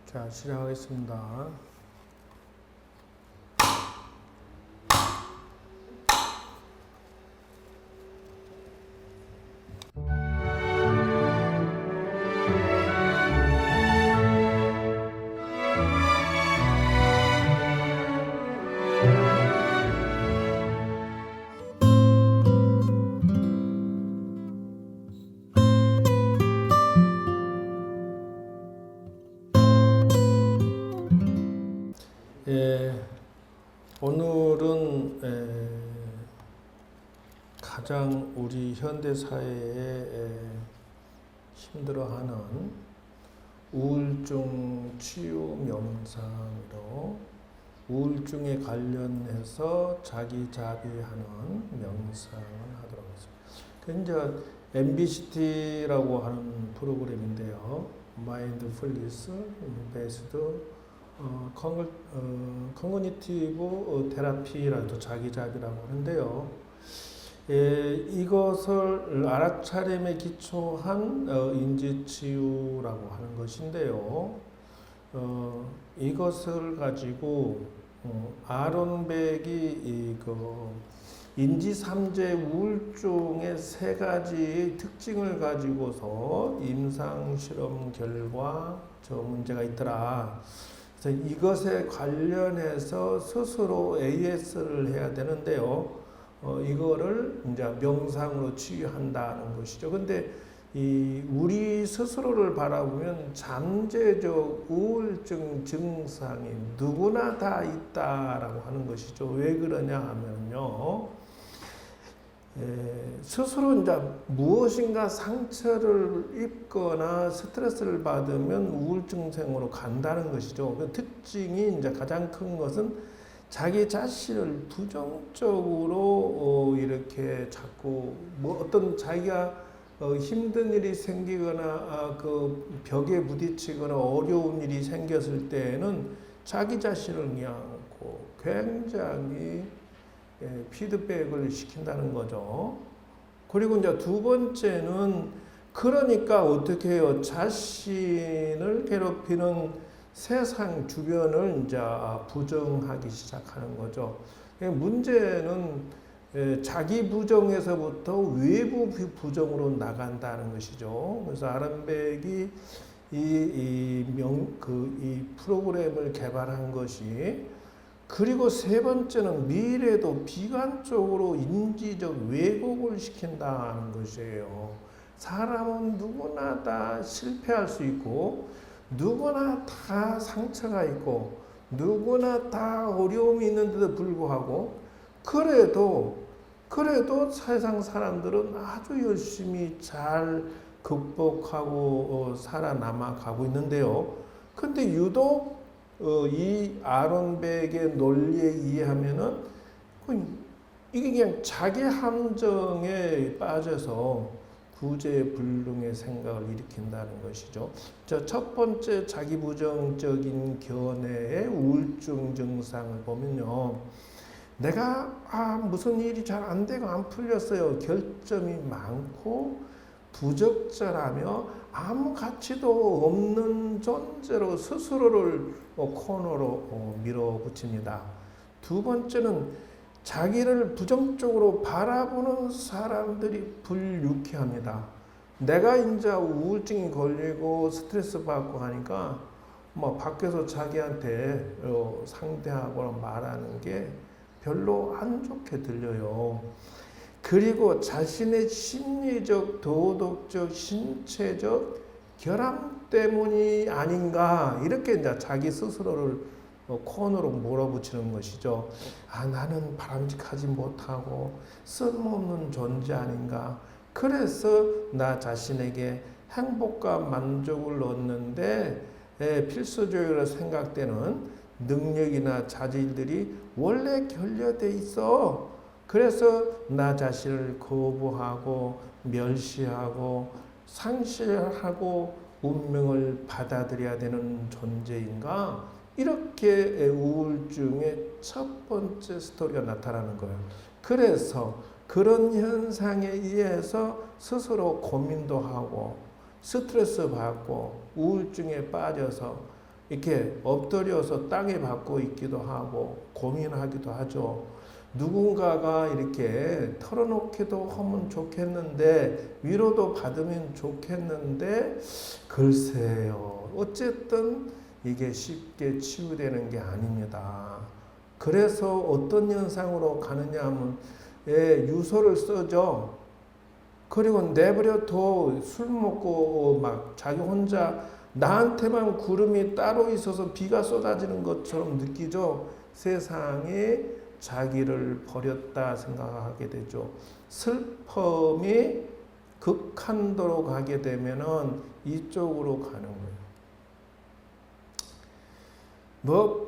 자, 시작하겠습니다. 오늘은 가장 우리 현대 사회에 힘들어하는 우울증 치유 명상으로 우울증에 관련해서 자기자비하는 명상을 하도록 하겠습니다. 이제 MBCT라고 하는 프로그램인데요. 마인드풀니스 베이스드 커그니티브 테라피라도 자기자비라고 하는데요. 이것을 알아차림에 기초한 인지치유라고 하는 것인데요. 이것을 가지고 아론백이 인지삼재 우울증의 세 가지 특징을 가지고서 임상실험 결과 저 문제가 있더라. 그래서 이것에 관련해서 스스로 AS를 해야 되는데요. 이거를 이제 명상으로 치유한다는 것이죠. 근데 우리 스스로를 바라보면 잠재적 우울증 증상이 누구나 다 있다라고 하는 것이죠. 왜 그러냐 하면요. 스스로 이제 무엇인가 상처를 입거나 스트레스를 받으면 우울증생으로 간다는 것이죠. 그 특징이 이제 가장 큰 것은 자기 자신을 부정적으로 이렇게 자꾸 어떤 자기가 힘든 일이 생기거나 그 벽에 부딪히거나 어려운 일이 생겼을 때에는 자기 자신을 그냥 굉장히 피드백을 시킨다는 거죠. 그리고 이제 두 번째는 그러니까 어떻게 해요? 자신을 괴롭히는 세상 주변을 이제 부정하기 시작하는 거죠. 문제는 자기 부정에서부터 외부 부정으로 나간다는 것이죠. 그래서 아론백이 이 프로그램을 개발한 것이 그리고 세 번째는 미래도 비관적으로 인지적 왜곡을 시킨다는 것이에요. 사람은 누구나 다 실패할 수 있고 누구나 다 상처가 있고 누구나 다 어려움이 있는데도 불구하고 그래도 세상 사람들은 아주 열심히 잘 극복하고 살아남아 가고 있는데요. 근데 유독 이 아론백의 논리에 의하면은 이게 그냥 자기 함정에 빠져서 구제불능의 생각을 일으킨다는 것이죠. 첫 번째 자기 부정적인 견해의 우울증 증상을 보면요. 내가 무슨 일이 잘 안 되고 안 풀렸어요. 결점이 많고 부적절하며 아무 가치도 없는 존재로 스스로를 코너로 밀어붙입니다. 두 번째는 자기를 부정적으로 바라보는 사람들이 불유쾌합니다. 내가 이제 우울증이 걸리고 스트레스 받고 하니까 밖에서 자기한테 상대하거나 말하는 게 별로 안 좋게 들려요. 그리고 자신의 심리적, 도덕적, 신체적 결함 때문이 아닌가 이렇게 이제 자기 스스로를 코너로 몰아붙이는 것이죠. 나는 바람직하지 못하고 쓸모없는 존재 아닌가. 그래서 나 자신에게 행복과 만족을 얻는데 필수적으로 생각되는 능력이나 자질들이 원래 결여돼 있어. 그래서 나 자신을 거부하고 멸시하고 상실하고 운명을 받아들여야 되는 존재인가? 이렇게 우울증의 첫 번째 스토리가 나타나는 거예요. 그래서 그런 현상에 의해서 스스로 고민도 하고 스트레스 받고 우울증에 빠져서 이렇게 엎드려서 땅에 박고 있기도 하고 고민하기도 하죠. 누군가가 이렇게 털어놓기도 하면 좋겠는데 위로도 받으면 좋겠는데 글쎄요. 어쨌든 이게 쉽게 치유되는 게 아닙니다. 그래서 어떤 현상으로 가느냐 하면 유서를 써죠. 그리고 내버려둬 술 먹고 막 자기 혼자 나한테만 구름이 따로 있어서 비가 쏟아지는 것처럼 느끼죠. 세상에 자기를 버렸다 생각하게 되죠. 슬픔이 극한도로 가게 되면은 이쪽으로 가는 거예요. 뭐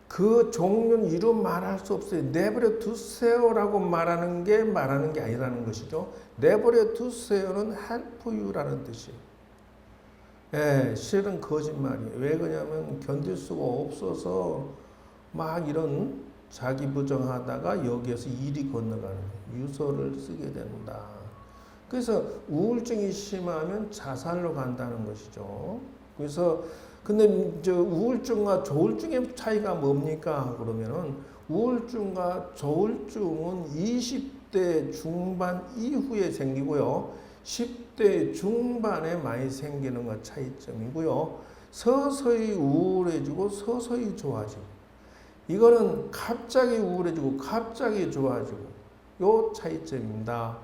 그 종류는 이루 말할 수 없어요. 내버려 두세요라고 말하는 게 아니라는 것이죠. 내버려 두세요는 help you라는 뜻이에요. 예, 실은 거짓말이에요. 왜 그러냐면 견딜 수가 없어서 막 이런 자기 부정하다가 여기에서 일이 건너가는 거예요. 유서를 쓰게 된다. 그래서 우울증이 심하면 자살로 간다는 것이죠. 그래서 근데 저 우울증과 조울증의 차이가 뭡니까? 그러면은 우울증과 조울증은 20대 중반 이후에 생기고요. 10대 중반에 많이 생기는 것 차이점이고요. 서서히 우울해지고 서서히 좋아지고. 이거는 갑자기 우울해지고 갑자기 좋아지고. 요 차이점입니다.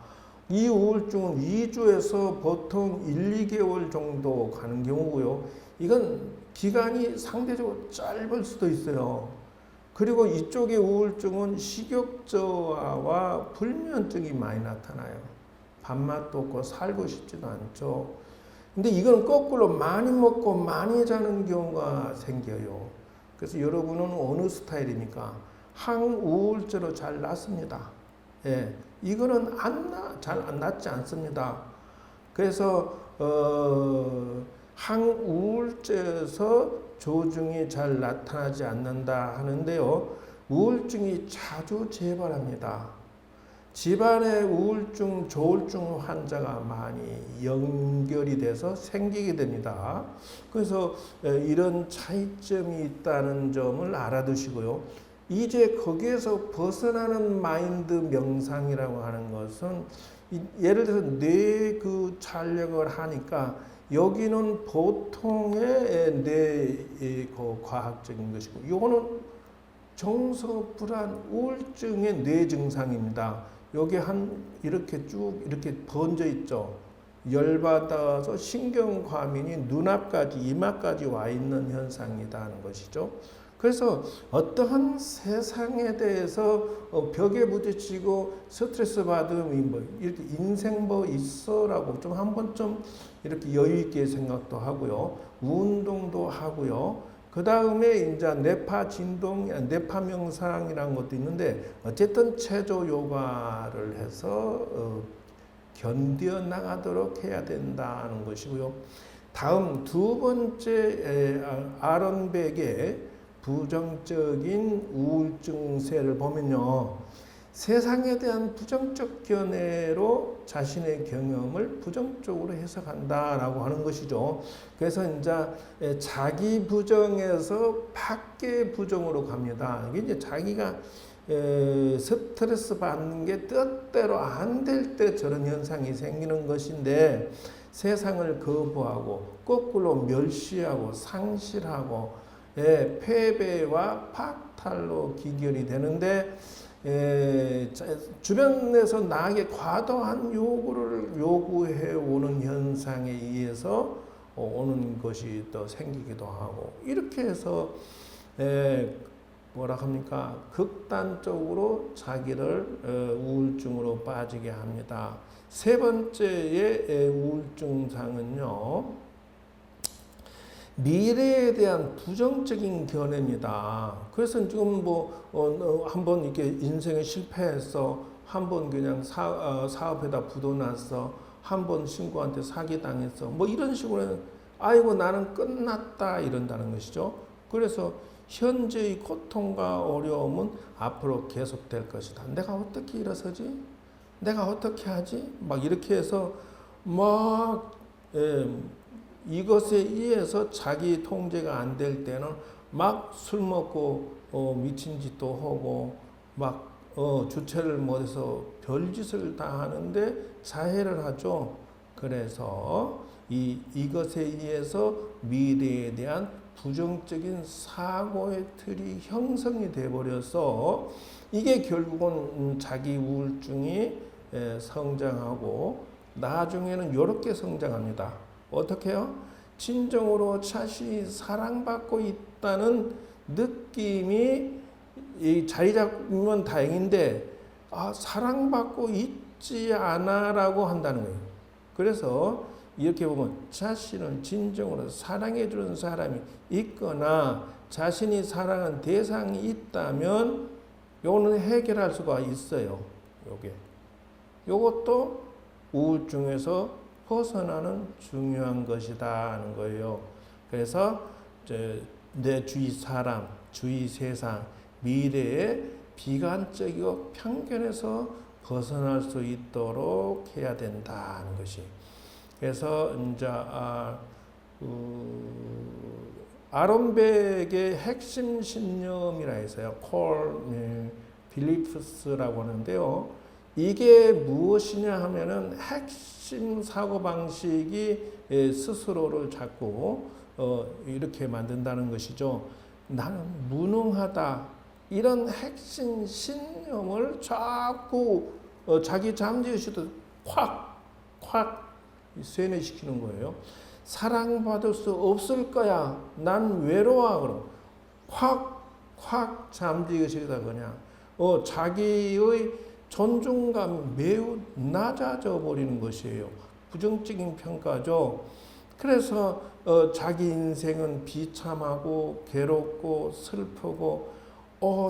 이 우울증은 2주에서 보통 1, 2개월 정도 가는 경우고요. 이건 기간이 상대적으로 짧을 수도 있어요. 그리고 이쪽의 우울증은 식욕저하와 불면증이 많이 나타나요. 밥맛도 없고 살고 싶지도 않죠. 근데 이건 거꾸로 많이 먹고 많이 자는 경우가 생겨요. 그래서 여러분은 어느 스타일입니까? 항우울제로 잘 낫습니다. 예, 이거는 잘 안 낫지 않습니다. 그래서 항우울제에서 조증이 잘 나타나지 않는다 하는데요. 우울증이 자주 재발합니다. 집안에 우울증, 조울증 환자가 많이 연결이 돼서 생기게 됩니다. 그래서 이런 차이점이 있다는 점을 알아두시고요. 이제 거기에서 벗어나는 마인드 명상이라고 하는 것은 예를 들어서 뇌 그 촬영을 하니까 여기는 보통의 뇌 과학적인 것이고 요거는 정서불안 우울증의 뇌 증상입니다. 여기 이렇게 쭉 이렇게 번져 있죠. 열받아서 신경과민이 눈앞까지 이마까지 와 있는 현상이라는 것이죠. 그래서 어떠한 세상에 대해서 벽에 부딪히고 스트레스 받으면 뭐 이렇게 인생 뭐 있어라고 좀 한번 좀 이렇게 여유 있게 생각도 하고요. 운동도 하고요. 그 다음에 이제 뇌파 진동, 뇌파 명상이라는 것도 있는데 어쨌든 체조 요가를 해서 견뎌 나가도록 해야 된다는 것이고요. 다음 두 번째 아론백의 부정적인 우울증세를 보면요. 세상에 대한 부정적 견해로 자신의 경험을 부정적으로 해석한다라고 하는 것이죠. 그래서 이제 자기 부정에서 밖의 부정으로 갑니다. 이게 이제 자기가 스트레스 받는 게 뜻대로 안 될 때 저런 현상이 생기는 것인데 세상을 거부하고 거꾸로 멸시하고 상실하고 패배와 박탈로 기결이 되는데 주변에서 나에게 과도한 요구를 요구해 오는 현상에 의해서 오는 것이 또 생기기도 하고 이렇게 해서 뭐라 합니까? 극단적으로 자기를 우울증으로 빠지게 합니다. 세 번째의 우울증상은요. 미래에 대한 부정적인 견해입니다. 그래서 지금 한번 이렇게 인생에 실패해서 한번 그냥 사업에다 부도났어. 한번 친구한테 사기당했어. 뭐 이런 식으로 아이고 나는 끝났다 이런다는 것이죠. 그래서 현재의 고통과 어려움은 앞으로 계속될 것이다. 내가 어떻게 일어서지? 내가 어떻게 하지? 막 이렇게 해서 막 이것에 의해서 자기 통제가 안 될 때는 막 술 먹고 미친 짓도 하고 막 주체를 못해서 별짓을 다 하는데 자해를 하죠. 그래서 이것에 의해서 미래에 대한 부정적인 사고의 틀이 형성이 돼버려서 이게 결국은 자기 우울증이 성장하고 나중에는 이렇게 성장합니다. 어떻게요? 진정으로 자신이 사랑받고 있다는 느낌이 자리 잡으면 다행인데 사랑받고 있지 않아라고 한다는 거예요. 그래서 이렇게 보면 자신을 진정으로 사랑해주는 사람이 있거나 자신이 사랑하는 대상이 있다면 요거는 해결할 수가 있어요. 요것도 우울증에서 벗어나는 중요한 것이다 하는 거예요. 그래서 내 주위 사람, 주위 세상, 미래에 비관적이고 편견에서 벗어날 수 있도록 해야 된다는 것이. 그래서 이제 아론백의 핵심 신념이라 해서요. 콜 빌리프스라고 하는데요. 이게 무엇이냐 하면은 핵심 사고방식이 스스로를 자꾸 이렇게 만든다는 것이죠. 나는 무능하다. 이런 핵심 신념을 자꾸 자기 잠재의식도 콱 세뇌시키는 거예요. 사랑받을 수 없을 거야. 난 외로워. 그럼 콱 잠재의식이다 그냥. 자기의 존중감이 매우 낮아져 버리는 것이에요. 부정적인 평가죠. 그래서 자기 인생은 비참하고 괴롭고 슬프고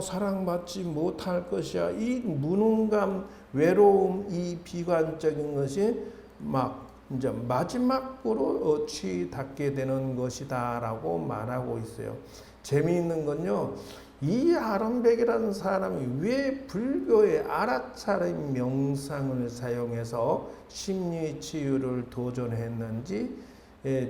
사랑받지 못할 것이야. 이 무능감, 외로움, 이 비관적인 것이 막 이제 마지막으로 치닫게 되는 것이다라고 말하고 있어요. 재미있는 건요. 이 아론백이라는 사람이 왜 불교의 아라차림 명상을 사용해서 심리 치유를 도전했는지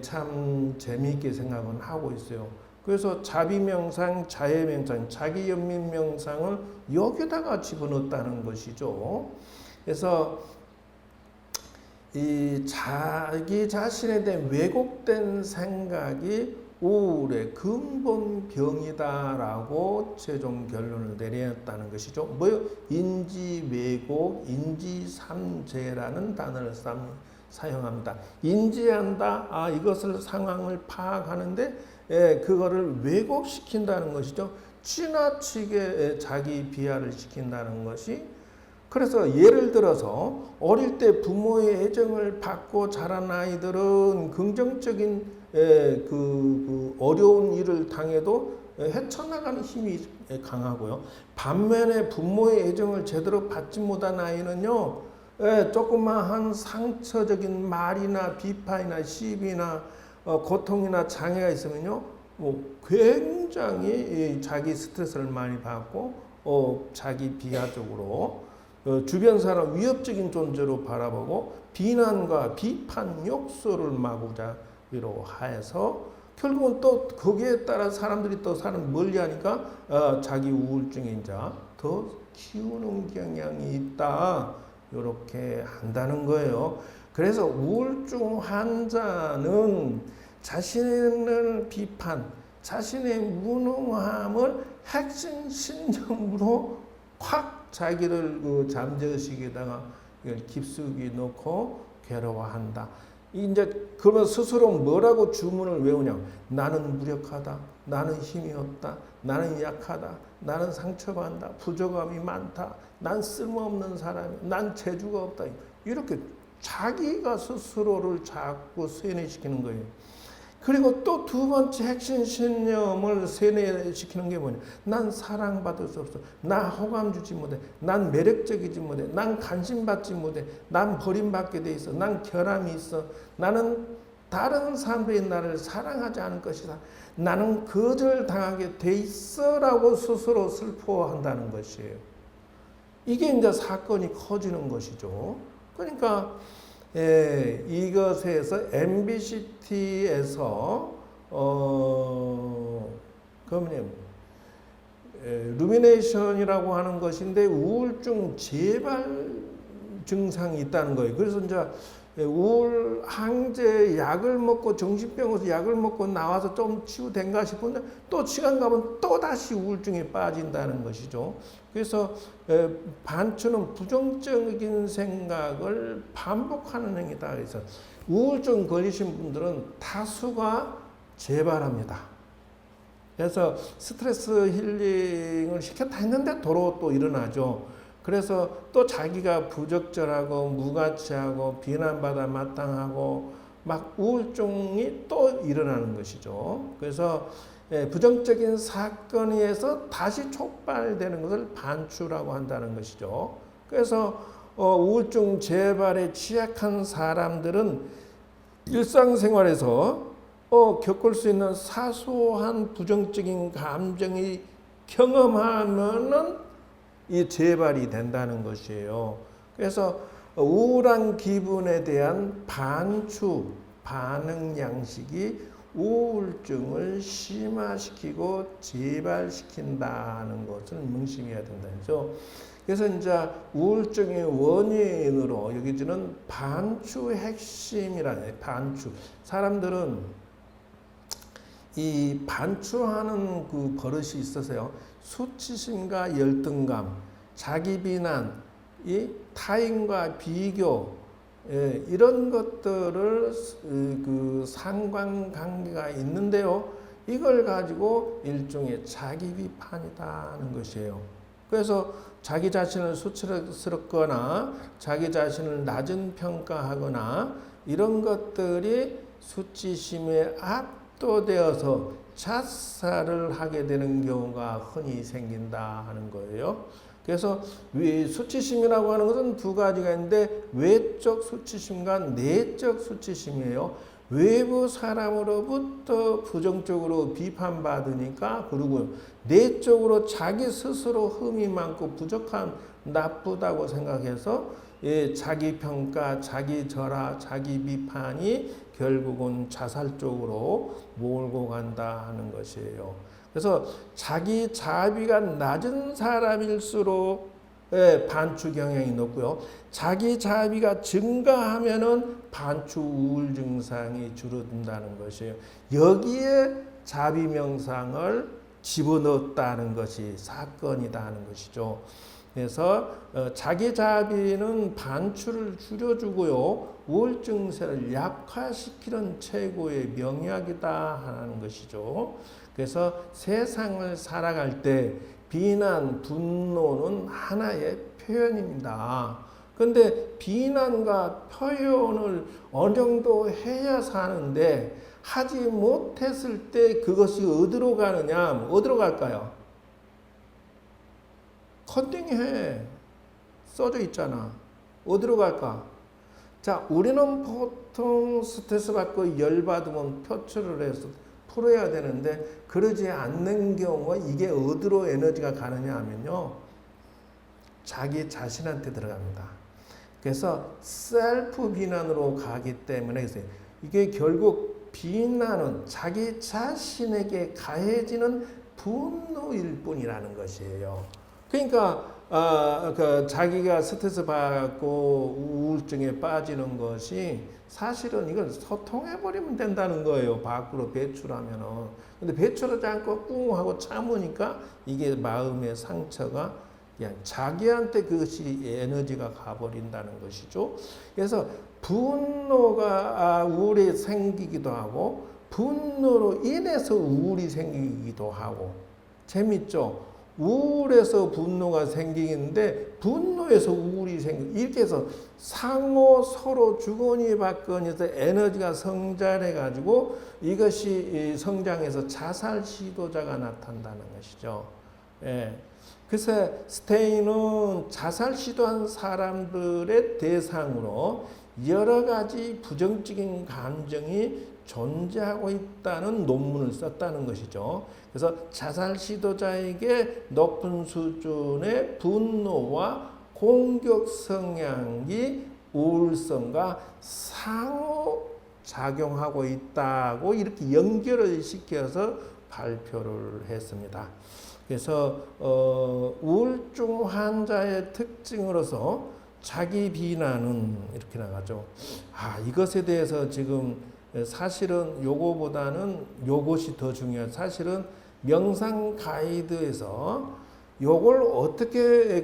참 재미있게 생각은 하고 있어요. 그래서 자비명상, 자해명상, 자기연민명상을 여기다가 집어넣었다는 것이죠. 그래서 이 자기 자신에 대한 왜곡된 생각이 우울의 근본 병이다라고 최종 결론을 내렸다는 것이죠. 뭐요? 인지 왜곡, 인지 삼재라는 단어를 사용합니다. 인지한다. 이것을 상황을 파악하는데 그거를 왜곡시킨다는 것이죠. 지나치게 자기 비하를 시킨다는 것이. 그래서 예를 들어서 어릴 때 부모의 애정을 받고 자란 아이들은 긍정적인 그 어려운 일을 당해도 헤쳐나가는 힘이 강하고요. 반면에 부모의 애정을 제대로 받지 못한 아이는요, 조그마한 상처적인 말이나 비판이나 시비나 고통이나 장애가 있으면요, 굉장히 자기 스트레스를 많이 받고 자기 비하적으로 주변 사람 위협적인 존재로 바라보고 비난과 비판 욕설을 마구잡이로 해서 결국은 또 거기에 따라 사람들이 또 사람 멀리하니까 자기 우울증이 이제 더 키우는 경향이 있다 이렇게 한다는 거예요. 그래서 우울증 환자는 자신을 비판, 자신의 무능함을 핵심 신념으로 확 자기를 잠재의식에다가 깊숙이 넣고 괴로워한다. 이제 그러면 스스로 뭐라고 주문을 외우냐? 나는 무력하다. 나는 힘이 없다. 나는 약하다. 나는 상처받는다. 부족함이 많다. 난 쓸모없는 사람이야. 난 재주가 없다. 이렇게 자기가 스스로를 자꾸 세뇌시키는 거예요. 그리고 또 두 번째 핵심 신념을 세뇌시키는 게 뭐냐? 난 사랑받을 수 없어. 나 호감 주지 못해. 난 매력적이지 못해. 난 관심받지 못해. 난 버림받게 돼 있어. 난 결함이 있어. 나는 다른 사람들이 나를 사랑하지 않을 것이다. 나는 거절당하게 돼 있어라고 스스로 슬퍼한다는 것이에요. 이게 이제 사건이 커지는 것이죠. 그러니까 이것에서 MBCT에서 그러면 루미네이션이라고 하는 것인데 우울증 재발 증상이 있다는 거예요. 그래서 이제 우울 항제 약을 먹고 정신병원에서 약을 먹고 나와서 좀 치유된가 싶은데 또 시간 가면 또 다시 우울증에 빠진다는 것이죠. 그래서 반추는 부정적인 생각을 반복하는 행위다. 그래서 우울증 걸리신 분들은 다수가 재발합니다. 그래서 스트레스 힐링을 시켰다 했는데 도로 또 일어나죠. 그래서 또 자기가 부적절하고 무가치하고 비난받아 마땅하고 막 우울증이 또 일어나는 것이죠. 그래서 부정적인 사건에 의해서 다시 촉발되는 것을 반추라고 한다는 것이죠. 그래서 우울증 재발에 취약한 사람들은 일상생활에서 겪을 수 있는 사소한 부정적인 감정이 경험하면은 이 재발이 된다는 것이에요. 그래서 우울한 기분에 대한 반추, 반응 양식이 우울증을 심화시키고 재발시킨다는 것을 명심해야 된다죠. 그래서 이제 우울증의 원인으로 여기지는 반추 핵심이라는 반추. 사람들은 이 반추하는 그 버릇이 있어서요. 수치심과 열등감, 자기 비난, 이 타인과 비교, 이런 것들을 그 상관관계가 있는데요. 이걸 가지고 일종의 자기 비판이라는 것이에요. 그래서 자기 자신을 수치스럽거나 자기 자신을 낮은 평가하거나 이런 것들이 수치심에 압도되어서 자살을 하게 되는 경우가 흔히 생긴다 하는 거예요. 그래서 수치심이라고 하는 것은 두 가지가 있는데 외적 수치심과 내적 수치심이에요. 외부 사람으로부터 부정적으로 비판받으니까 그리고 내적으로 자기 스스로 흠이 많고 부족한 나쁘다고 생각해서 자기 평가, 자기 절하, 자기 비판이 결국은 자살 쪽으로 몰고 간다 하는 것이에요. 그래서 자기 자비가 낮은 사람일수록 반추 경향이 높고요. 자기 자비가 증가하면은 반추 우울 증상이 줄어든다는 것이에요. 여기에 자비 명상을 집어넣었다는 것이 사건이다 하는 것이죠. 그래서 자기 자비는 반추를 줄여주고요. 우울증세를 약화시키는 최고의 명약이다 하는 것이죠. 그래서 세상을 살아갈 때 비난, 분노는 하나의 표현입니다. 그런데 비난과 표현을 어느 정도 해야 사는데 하지 못했을 때 그것이 어디로 가느냐? 어디로 갈까요? 컨닝해. 써져 있잖아. 어디로 갈까? 자, 우리는 보통 스트레스 받고 열받으면 표출을 해서 풀어야 되는데 그러지 않는 경우가 이게 어디로 에너지가 가느냐 하면요. 자기 자신한테 들어갑니다. 그래서 셀프 비난으로 가기 때문에 이게 결국 비난은 자기 자신에게 가해지는 분노일 뿐이라는 것이에요. 그러니까 자기가 스트레스 받고 우울증에 빠지는 것이 사실은 이걸 소통해버리면 된다는 거예요. 밖으로 배출하면은. 근데 배출하지 않고 꿍 하고 참으니까 이게 마음의 상처가 그냥 자기한테 그것이 에너지가 가버린다는 것이죠. 그래서 분노가 우울이 생기기도 하고 분노로 인해서 우울이 생기기도 하고 재밌죠? 우울해서 분노가 생기는데 분노에서 우울이 생기고 이렇게 해서 상호 서로 주거니 받거니해서 에너지가 성장해 가지고 이것이 성장해서 자살 시도자가 나타난다는 것이죠. 예. 그래서 스테인은 자살 시도한 사람들의 대상으로 여러 가지 부정적인 감정이 존재하고 있다는 논문을 썼다는 것이죠. 그래서 자살 시도자에게 높은 수준의 분노와 공격 성향이 우울성과 상호 작용하고 있다고 이렇게 연결을 시켜서 발표를 했습니다. 그래서 우울증 환자의 특징으로서 자기 비난은 이렇게 나가죠. 이것에 대해서 지금 사실은 요거보다는 요것이 더 중요해요. 사실은 명상 가이드에서 요걸 어떻게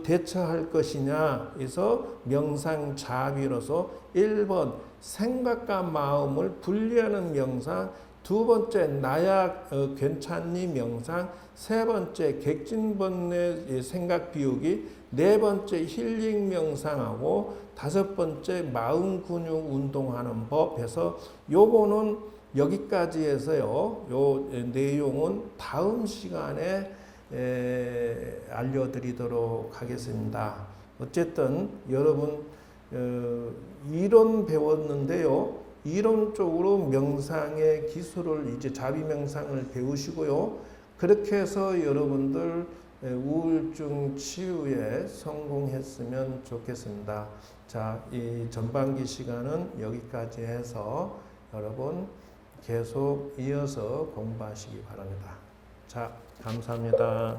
대처할 것이냐 해서 명상 자비로서 1번 생각과 마음을 분리하는 명상, 두 번째 나야 괜찮니 명상, 세 번째 객진번뇌 생각 비우기, 네 번째 힐링 명상하고 다섯 번째 마음 근육 운동하는 법 해서 요거는 여기까지 해서요. 요 내용은 다음 시간에 알려드리도록 하겠습니다. 어쨌든 여러분 이론 배웠는데요. 이론적으로 명상의 기술을 이제 자비 명상을 배우시고요. 그렇게 해서 여러분들 우울증 치유에 성공했으면 좋겠습니다. 자, 이 전반기 시간은 여기까지 해서 여러분 계속 이어서 공부하시기 바랍니다. 자, 감사합니다.